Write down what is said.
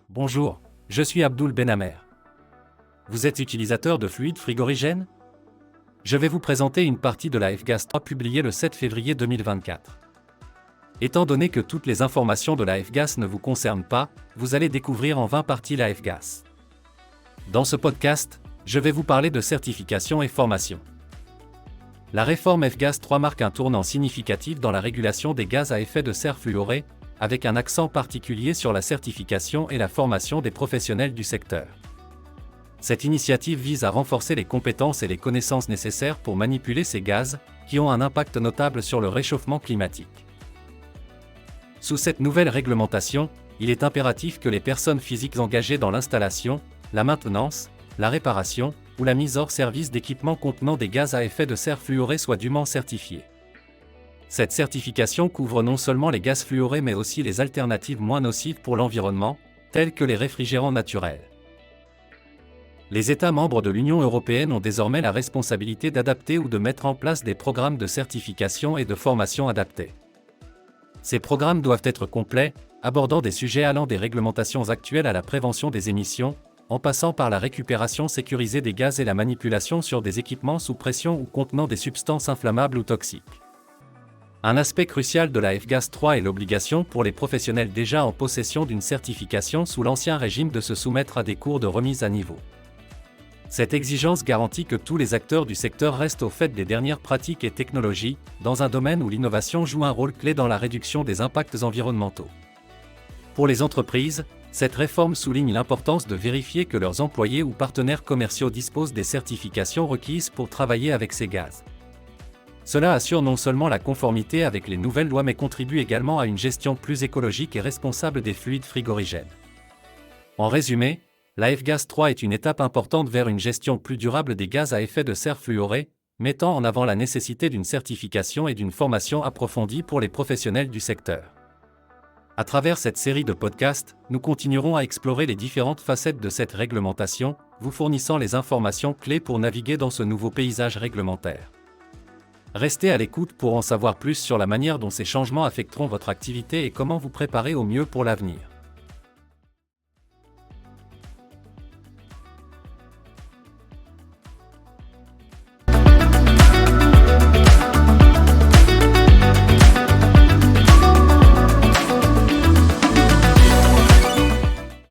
Bonjour, je suis Abdoul Benamer. Vous êtes utilisateur de fluides frigorigènes? Je vais vous présenter une partie de la F-Gas 3 publiée le 7 février 2024. Étant donné que toutes les informations de la F-Gas ne vous concernent pas, vous allez découvrir en 20 parties la F-Gas. Dans ce podcast, je vais vous parler de certification et formation. La réforme F-Gas 3 marque un tournant significatif dans la régulation des gaz à effet de serre fluorés, avec un accent particulier sur la certification et la formation des professionnels du secteur. Cette initiative vise à renforcer les compétences et les connaissances nécessaires pour manipuler ces gaz, qui ont un impact notable sur le réchauffement climatique. Sous cette nouvelle réglementation, il est impératif que les personnes physiques engagées dans l'installation, la maintenance, la réparation ou la mise hors service d'équipements contenant des gaz à effet de serre fluorés soient dûment certifiées. Cette certification couvre non seulement les gaz fluorés mais aussi les alternatives moins nocives pour l'environnement, telles que les réfrigérants naturels. Les États membres de l'Union européenne ont désormais la responsabilité d'adapter ou de mettre en place des programmes de certification et de formation adaptés. Ces programmes doivent être complets, abordant des sujets allant des réglementations actuelles à la prévention des émissions, en passant par la récupération sécurisée des gaz et la manipulation sur des équipements sous pression ou contenant des substances inflammables ou toxiques. Un aspect crucial de la F-Gas 3 est l'obligation pour les professionnels déjà en possession d'une certification sous l'ancien régime de se soumettre à des cours de remise à niveau. Cette exigence garantit que tous les acteurs du secteur restent au fait des dernières pratiques et technologies, dans un domaine où l'innovation joue un rôle clé dans la réduction des impacts environnementaux. Pour les entreprises, cette réforme souligne l'importance de vérifier que leurs employés ou partenaires commerciaux disposent des certifications requises pour travailler avec ces gaz. Cela assure non seulement la conformité avec les nouvelles lois mais contribue également à une gestion plus écologique et responsable des fluides frigorigènes. En résumé, la F-Gas 3 est une étape importante vers une gestion plus durable des gaz à effet de serre fluorés, mettant en avant la nécessité d'une certification et d'une formation approfondie pour les professionnels du secteur. À travers cette série de podcasts, nous continuerons à explorer les différentes facettes de cette réglementation, vous fournissant les informations clés pour naviguer dans ce nouveau paysage réglementaire. Restez à l'écoute pour en savoir plus sur la manière dont ces changements affecteront votre activité et comment vous préparer au mieux pour l'avenir.